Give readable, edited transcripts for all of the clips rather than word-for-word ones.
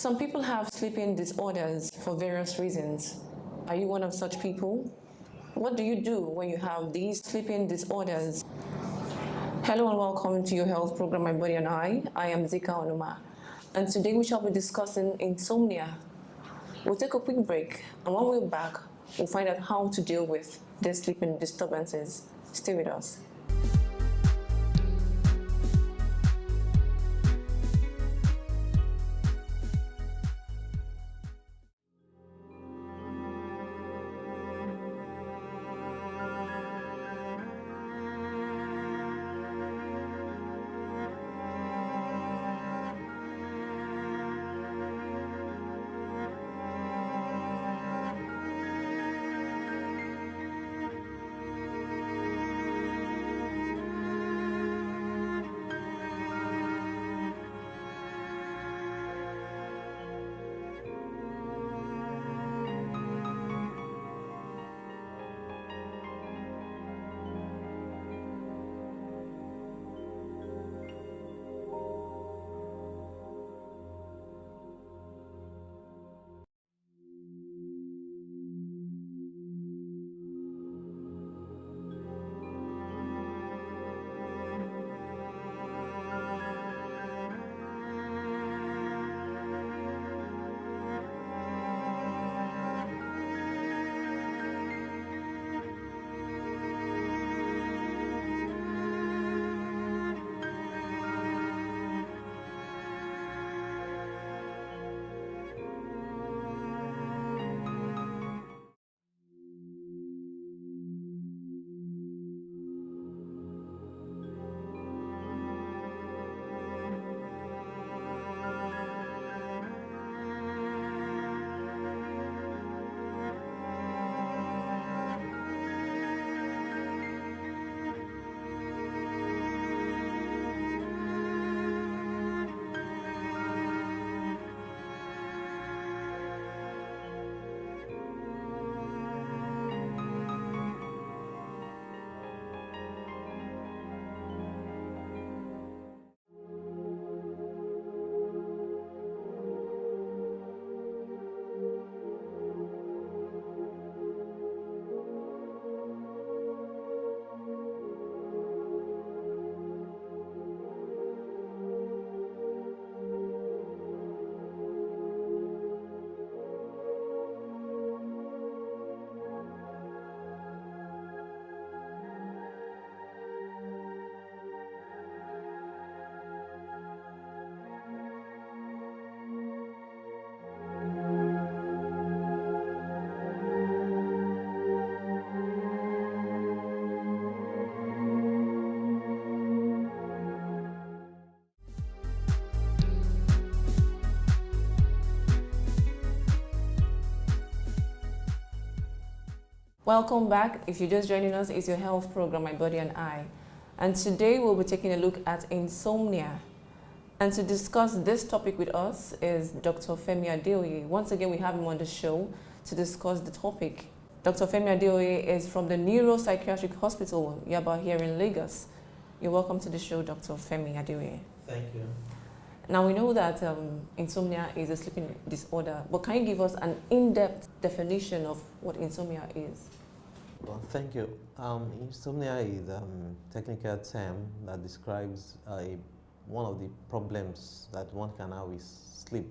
Some people have sleeping disorders for various reasons. Are you one of such people? What do you do when you have these sleeping disorders? Hello and welcome to your health program, My Body and I. I am Zika Onuma, and today we shall be discussing insomnia. We'll take a quick break, and when we're back, we'll find out how to deal with these sleeping disturbances. Stay with us. Welcome back. If you're just joining us, it's your health program, My Body and I. And today we'll be taking a look at insomnia. And to discuss this topic with us is Dr. Femi Adeoye. Once again, we have him on the show to discuss the topic. Dr. Femi Adeoye is from the Neuropsychiatric Hospital, Yaba, here in Lagos. You're welcome to the show, Dr. Femi Adeoye. Thank you. Now, we know that insomnia is a sleeping disorder, but can you give us an in-depth definition of what insomnia is? Well, thank you. Insomnia is a technical term that describes one of the problems that one can have with sleep.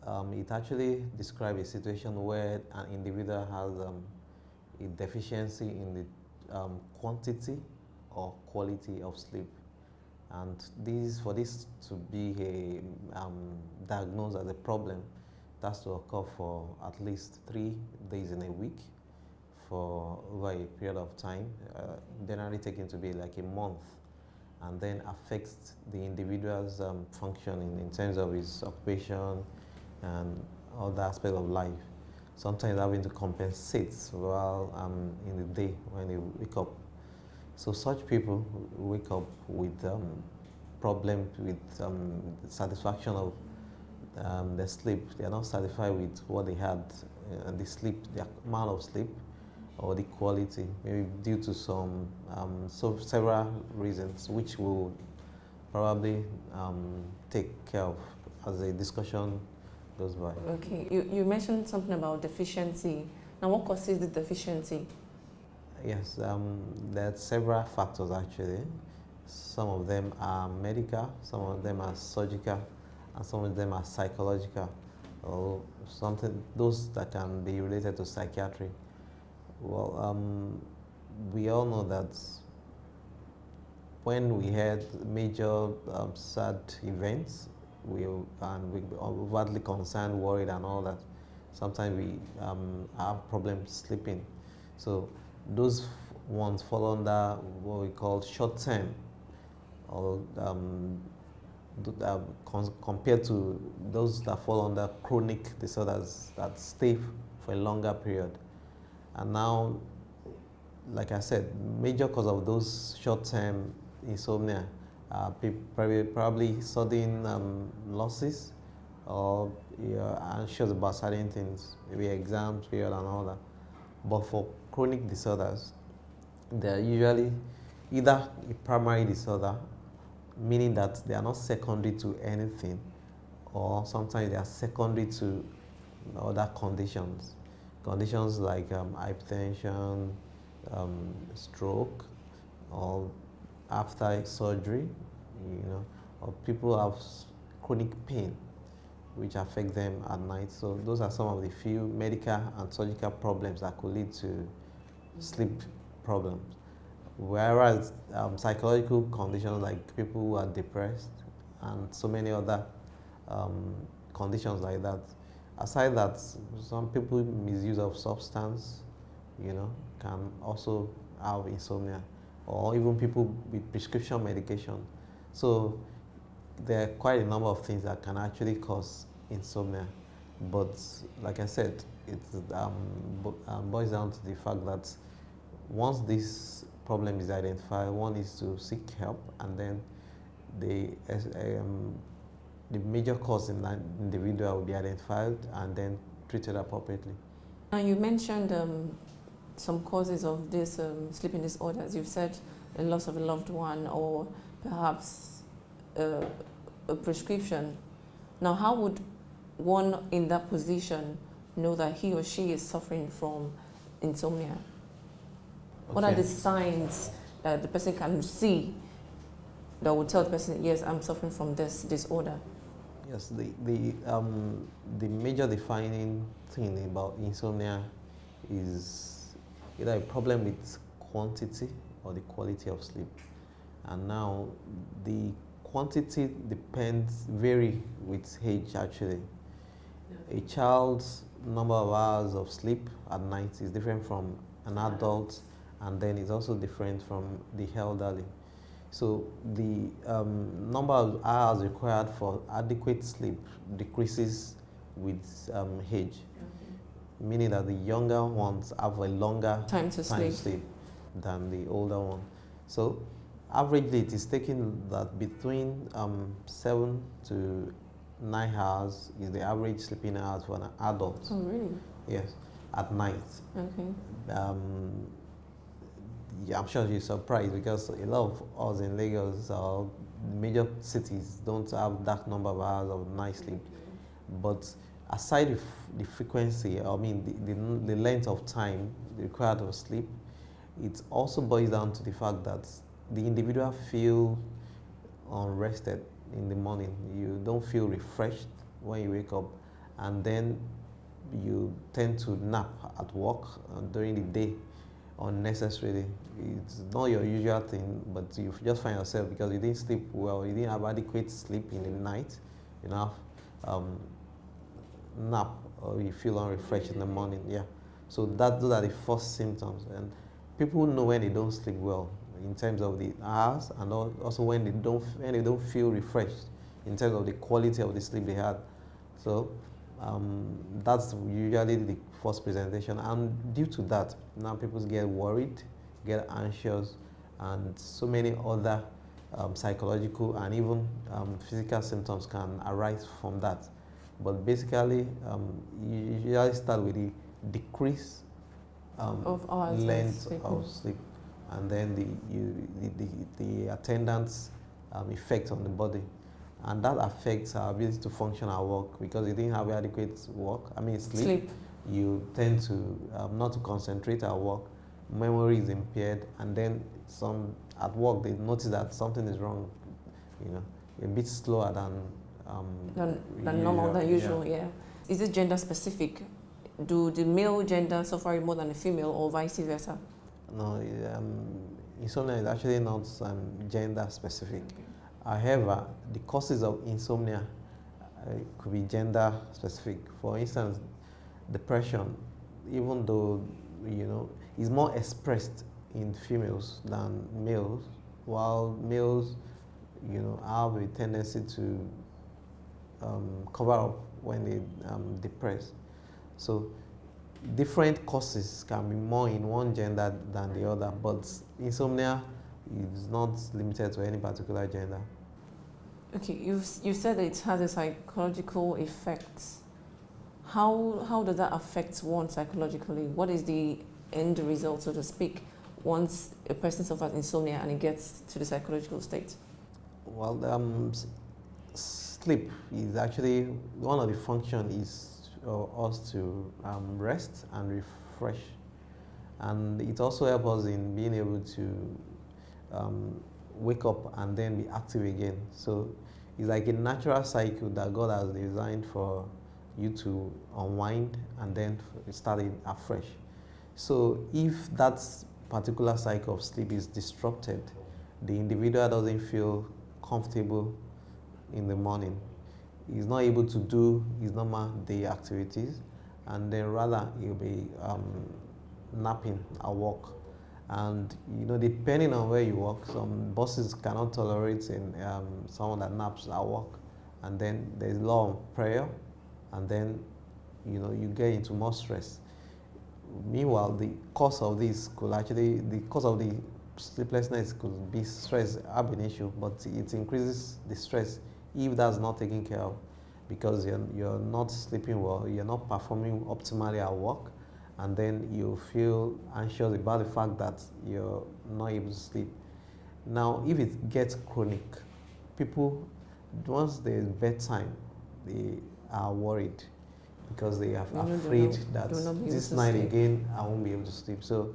It actually describes a situation where an individual has a deficiency in the quantity or quality of sleep. And for this to be diagnosed as a problem, it has to occur for at least 3 days in a week for over a period of time, generally taken to be like a month, and then affects the individual's functioning in terms of his occupation and other aspects of life. Sometimes having to compensate while in the day when they wake up. So such people wake up with problems with satisfaction of their sleep. They are not satisfied with what they had, the sleep, the amount of sleep, or the quality, maybe due to some several reasons, which we'll probably take care of as the discussion goes by. Okay, you mentioned something about deficiency. Now, what causes the deficiency? Yes, there are several factors actually. Some of them are medical, some of them are surgical, and some of them are psychological, or something those that can be related to psychiatry. Well, we all know that when we had major sad events, we are overtly concerned, worried, and all that. Sometimes we have problems sleeping. So those ones fall under what we call short term, or compared to those that fall under chronic disorders that stay for a longer period. And now, like I said, major cause of those short-term insomnia are probably sudden losses, or you're anxious about certain things, maybe exams, period, and all that. But for chronic disorders, they're usually either a primary disorder, meaning that they are not secondary to anything, or sometimes they are secondary to other conditions. Conditions like hypertension, stroke, or after surgery, or people have chronic pain which affect them at night. So those are some of the few medical and surgical problems that could lead to sleep problems. Whereas psychological conditions like people who are depressed and so many other conditions like that. Aside that, some people misuse of substance, can also have insomnia, or even people with prescription medication. So there are quite a number of things that can actually cause insomnia. But like I said, it boils down to the fact that once this problem is identified, one is to seek help, and then the major cause in that individual will be identified and then treated appropriately. Now, you mentioned some causes of this sleeping disorders. You've said a loss of a loved one, or perhaps a prescription. Now, how would one in that position know that he or she is suffering from insomnia? Okay. What are the signs that the person can see that would tell the person, yes, I'm suffering from this disorder? Yes, the major defining thing about insomnia is either a problem with quantity or the quality of sleep. And now the quantity vary with age actually. A child's number of hours of sleep at night is different from an adult, and then it's also different from the elderly. So the number of hours required for adequate sleep decreases with age, meaning that the younger ones have a longer time to sleep than the older one. So averagely, it is taken that between 7 to 9 hours is the average sleeping hours for an adult. Oh, really? Yes, at night. Okay. Yeah, I'm sure you're surprised because a lot of us in Lagos or major cities don't have that number of hours of night sleep. But aside the frequency, the length of time required to sleep, it also boils down to the fact that the individual feel unrested in the morning. You don't feel refreshed when you wake up, and then you tend to nap at work during the day unnecessarily. It's not your usual thing, but you just find yourself, because you didn't sleep well, you didn't have adequate sleep in the night, enough nap, or you feel unrefreshed in the morning. Yeah, so those are the first symptoms, and people know when they don't sleep well in terms of the hours, and also when they don't feel refreshed in terms of the quality of the sleep they had. So that's usually the first presentation, and due to that, now people get worried, get anxious, and so many other psychological and even physical symptoms can arise from that. But basically, you usually start with the decrease of hours length of sleep, and then the attendant's effect on the body. and that affects our ability to function at work because you didn't have adequate sleep. You tend to not to concentrate at work, memory is impaired, and then some at work they notice that something is wrong, you know, a bit slower than normal, than usual. Yeah. Is it gender specific? Do the male gender suffer it more than the female, or vice versa? No, insomnia is actually not gender specific. However, the causes of insomnia could be gender specific. For instance, depression, even though is more expressed in females than males, while males have a tendency to cover up when they depressed. So different causes can be more in one gender than the other, but insomnia is not limited to any particular gender. Okay, you said that it has a psychological effect. How does that affect one psychologically? What is the end result, so to speak, once a person suffers insomnia and it gets to the psychological state? Well, sleep is actually one of the functions is us to rest and refresh, and it also helps us in being able to wake up and then be active again. So it's like a natural cycle that God has designed for you to unwind and then start it afresh. So if that particular cycle of sleep is disrupted, the individual doesn't feel comfortable in the morning. He's not able to do his normal day activities, and then rather he'll be napping at work. And depending on where you work, some bosses cannot tolerate someone that naps at work, and then there's a lot of prayer, and then you get into more stress. Meanwhile, the cause of the sleeplessness could be stress, ab initio, but it increases the stress if that's not taken care of, because you're not sleeping well, you're not performing optimally at work, and then you feel anxious about the fact that you're not able to sleep. Now, if it gets chronic, people, once there's bedtime, they are worried because they are afraid that this night again I won't be able to sleep. So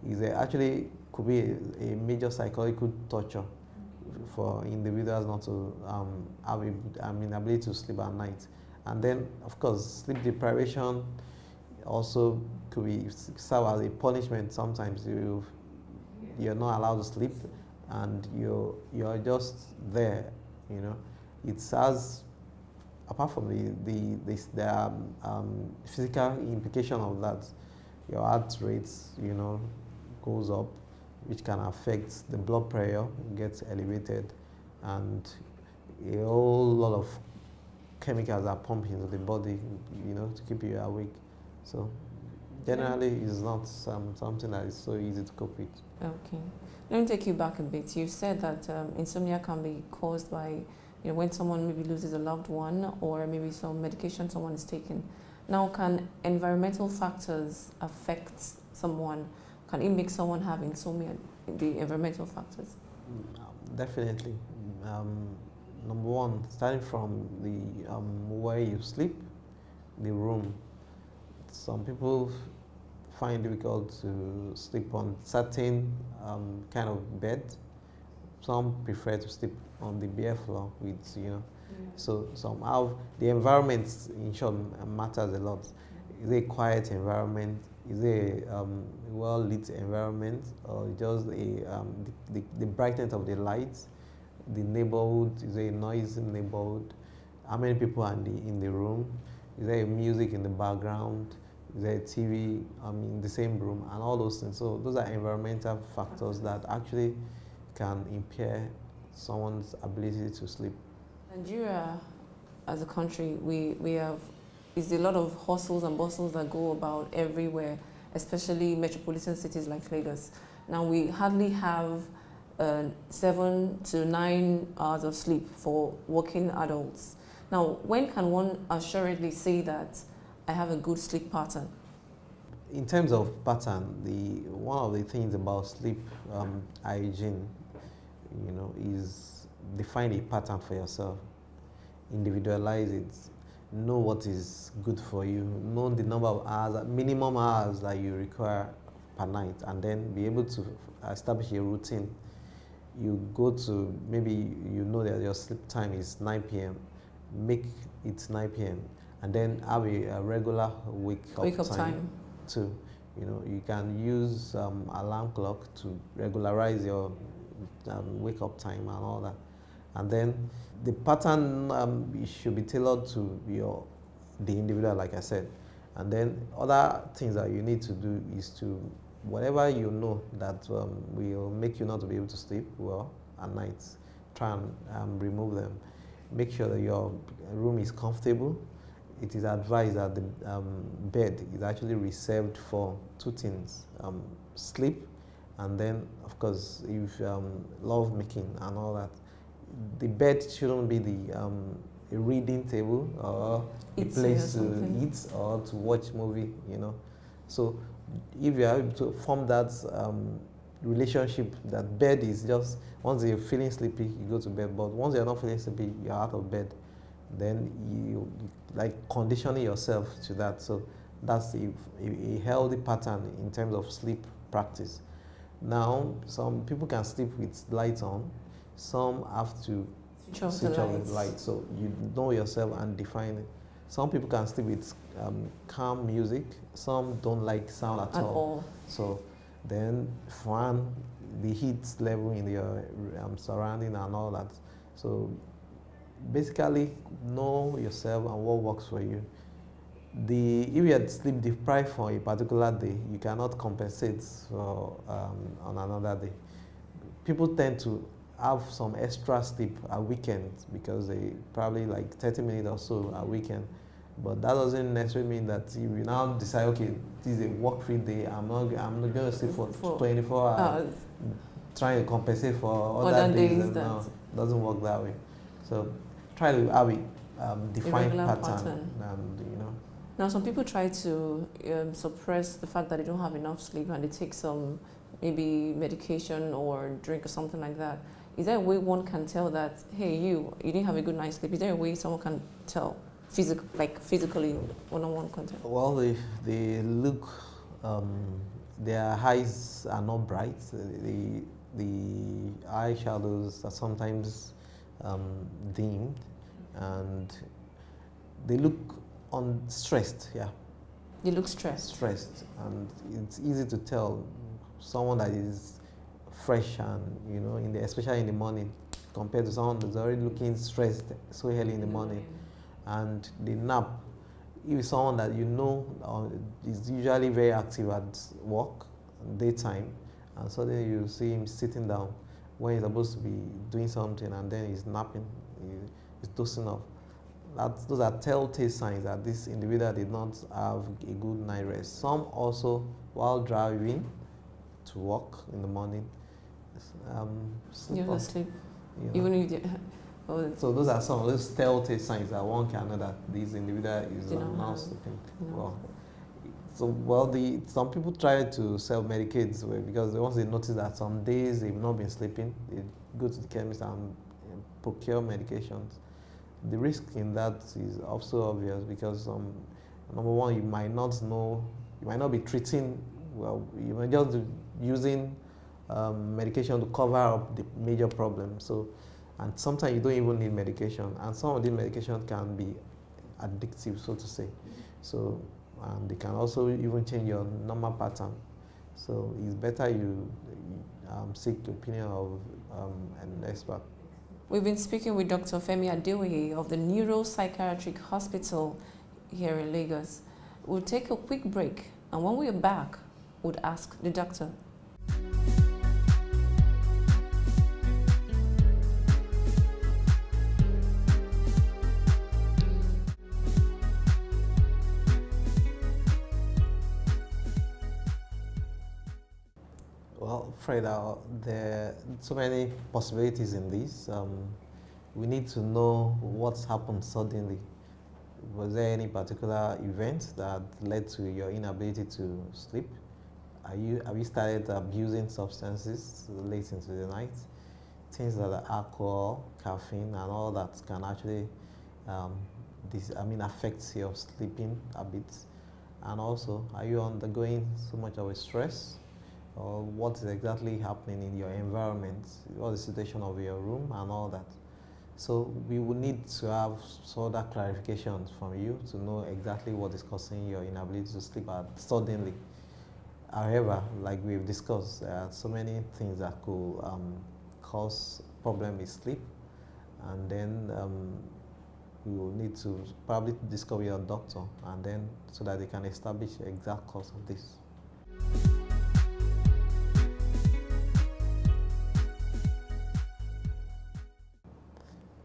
it actually could be a major psychological torture for individuals not to have ability to sleep at night. And then, of course, sleep deprivation also could be serve as a punishment. Sometimes you're not allowed to sleep, and you're just there. It has, apart from the physical implication of that, your heart rate goes up, which can affect the blood pressure, gets elevated, and a whole lot of chemicals are pumped into the body, to keep you awake. So generally, it's not something that is so easy to cope with. Okay. Let me take you back a bit. You said that insomnia can be caused by, when someone maybe loses a loved one, or maybe some medication someone is taking. Now, can environmental factors affect someone? Can it make someone have insomnia, the environmental factors? Definitely. Number one, starting from the where you sleep, the room. Some people find it difficult to sleep on certain kind of bed. Some prefer to sleep on the bare floor with. So somehow the environment, in short, matters a lot. Is it a quiet environment? Is it a well-lit environment, or just the brightness of the lights? The neighborhood, is there a noisy neighborhood? How many people are in the room? Is there music in the background? Is there a TV in the same room? And all those things. So those are environmental factors that actually can impair someone's ability to sleep. Nigeria, as a country, we have is a lot of hustles and bustles that go about everywhere, especially metropolitan cities like Lagos. Now, we hardly have 7 to 9 hours of sleep for working adults. Now, when can one assuredly say that I have a good sleep pattern? In terms of pattern, one of the things about sleep hygiene, is define a pattern for yourself. individualize it, know what is good for you, know the number of hours, minimum hours that you require per night, and then be able to establish a routine. You go to, maybe you know that your sleep time is 9 p.m., make it 9 p.m., and then have a regular wake up time too. You know, you can use alarm clock to regularize your wake up time and all that. And then the pattern should be tailored to the individual, like I said. And then other things that you need to do is to, whatever you know that will make you not to be able to sleep well at night, try and remove them. Make sure that your room is comfortable. It is advised that the bed is actually reserved for two things: sleep, and then, of course, if love making and all that. The bed shouldn't be a reading table or a place to eat or to watch movie, you know. So if you are able to form that relationship, that bed is just, once you're feeling sleepy, you go to bed. But once you're not feeling sleepy, you're out of bed. Then you like conditioning yourself to that. So that's a healthy pattern in terms of sleep practice. Now, some people can sleep with lights on. Some have to switch off the light. So you know yourself and define it. Some people can sleep with calm music. Some don't like sound at all. So then fan the heat level in your surrounding and all that. So basically know yourself and what works for you. If you are sleep deprived for a particular day, you cannot compensate for on another day. People tend to have some extra sleep at weekends because they probably like 30 minutes or so at weekend. But that doesn't necessarily mean that if you now decide, okay, this is a work-free day, I'm not going to sleep for 24 hours, trying to compensate for other days. No, it doesn't work that way. So try to have a defined pattern. And, you know. Now, some people try to suppress the fact that they don't have enough sleep and they take some maybe medication or drink or something like that. Is there a way one can tell that, hey, you didn't have a good night's sleep? Is there a way someone can tell, physically, one-on-one contact? Well, they look, their eyes are not bright. The eye shadows are sometimes dimmed, and they look stressed. Yeah. They look stressed. Stressed, and it's easy to tell someone that is fresh and, you know, especially in the morning, compared to someone that's already looking stressed so early in the morning. And the nap, if someone that you know is usually very active at work, daytime, and suddenly you see him sitting down when he's supposed to be doing something, and then he's napping, he's dozing off. Those are telltale signs that this individual did not have a good night rest. Some also, while driving to work in the morning, sleep. You know. Even if so those are some of those telltale signs that one can know that this individual is not sleeping well. So some people try to self-medicate because once they notice that some days they've not been sleeping, they go to the chemist and procure medications. The risk in that is also obvious because number one, you might not be treating well. You might just be using medication to cover up the major problem. So, and sometimes you don't even need medication, and some of the medication can be addictive, so to say. So, and they can also even change your normal pattern. So, it's better you seek the opinion of an expert. We've been speaking with Dr. Femi Adeoye of the Neuropsychiatric Hospital here in Lagos. We'll take a quick break, and when we're back, we'll ask the doctor. Well, Fred, there are so many possibilities in this. We need to know what's happened suddenly. Was there any particular event that led to your inability to sleep? Have you started abusing substances late into the night? Things like alcohol, caffeine, and all that can actually um, affects your sleeping habits? And also, are you undergoing so much of a stress? Or what is exactly happening in your environment? What is the situation of your room and all that? So we will need to have sort of clarifications from you to know exactly what is causing your inability to sleep suddenly. However, like we've discussed, there are so many things that could cause problem with sleep, and then we will need to probably discuss with your doctor, and then so that they can establish the exact cause of this.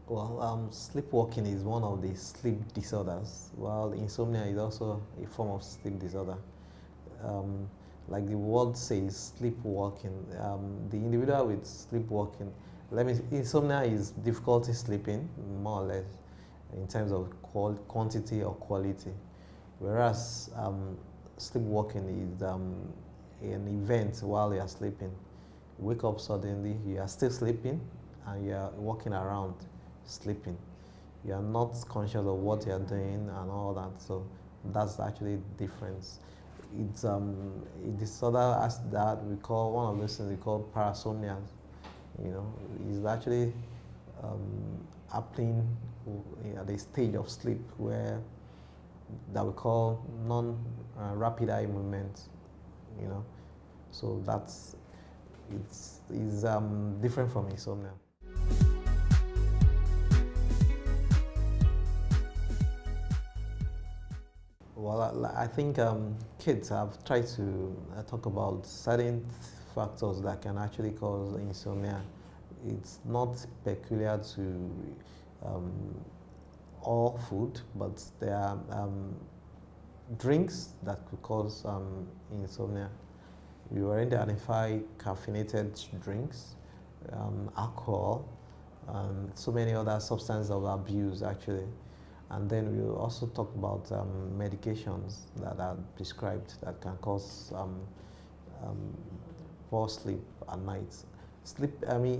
Well, sleepwalking is one of the sleep disorders, while insomnia is also a form of sleep disorder. Um, like the word says, sleepwalking. The individual with sleepwalking, insomnia is difficulty sleeping, more or less, in terms of quantity or quality, whereas sleepwalking is an event while you are sleeping. You wake up suddenly, you are still sleeping, and you are walking around sleeping. You are not conscious of what you are doing and all that. So that's actually the difference. It's a disorder as that we call one of those things we call parasomnia. You know, is actually happening at the stage of sleep where that we call non-rapid eye movement. You know, so that's it's different from insomnia. Well, I think kids have tried to talk about certain factors that can actually cause insomnia. It's not peculiar to all food, but there are drinks that could cause insomnia. We already identify caffeinated drinks, alcohol, and so many other substances of abuse actually. And then we will also talk about medications that are prescribed that can cause poor sleep at night.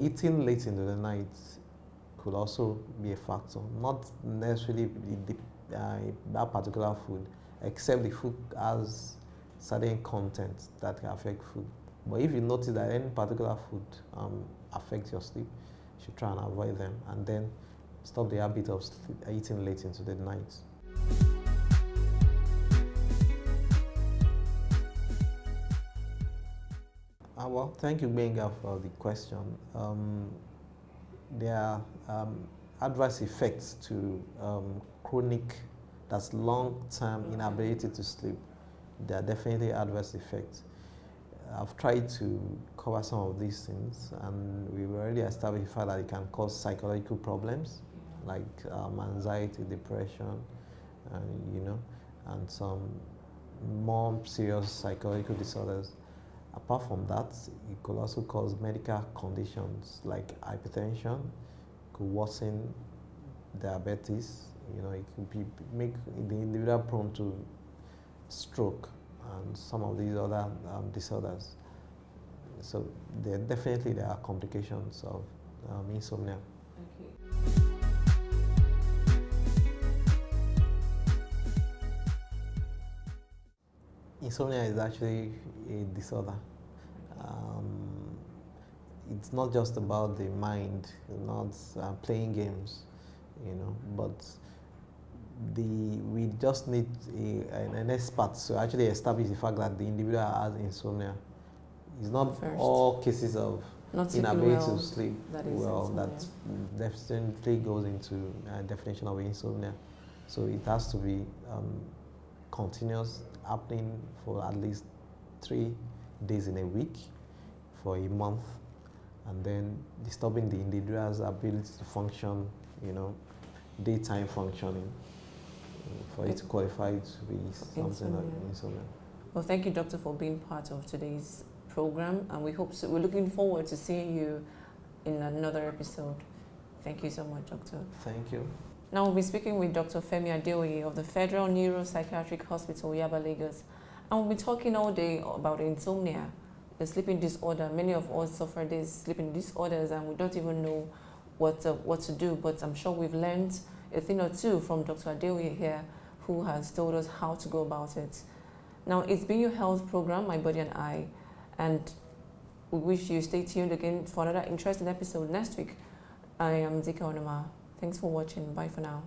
Eating late into the night could also be a factor, not necessarily that particular food, except the food has certain content that can affect food. But if you notice that any particular food affects your sleep, you should try and avoid them, and then stop the habit of eating late into the night. Well, thank you, Benga, for the question. There are adverse effects to chronic, that's long-term inability to sleep. There are definitely adverse effects. I've tried to cover some of these things, and we've already established the fact that it can cause psychological problems like anxiety, depression, and some more serious psychological disorders. Apart from that, it could also cause medical conditions like hypertension, could worsen diabetes. It could make the individual prone to stroke and some of these other disorders. So there are complications of insomnia. Okay. Insomnia is actually a disorder. It's not just about the mind, not playing games, but we just need an expert to actually establish the fact that the individual has insomnia. It's not First, all cases of inability to sleep that definitely goes into a definition of insomnia. So it has to be continuous, happening for at least 3 days in a week for a month, and then disturbing the individual's ability to function, daytime functioning, for it to qualify to be something like insomnia. Well, thank you, Doctor, for being part of today's program, and we're looking forward to seeing you in another episode. Thank you so much, Doctor. Thank you. Now we'll be speaking with Dr. Femi Adeoye of the Federal Neuropsychiatric Hospital, Yaba, Lagos, and we'll be talking all day about insomnia, the sleeping disorder. Many of us suffer these sleeping disorders, and we don't even know what to do. But I'm sure we've learned a thing or two from Dr. Adeoye here, who has told us how to go about it. Now, it's been your health program, My Body and I, and we wish you stay tuned again for another interesting episode next week. I am Zika Onoma. Thanks for watching. Bye for now.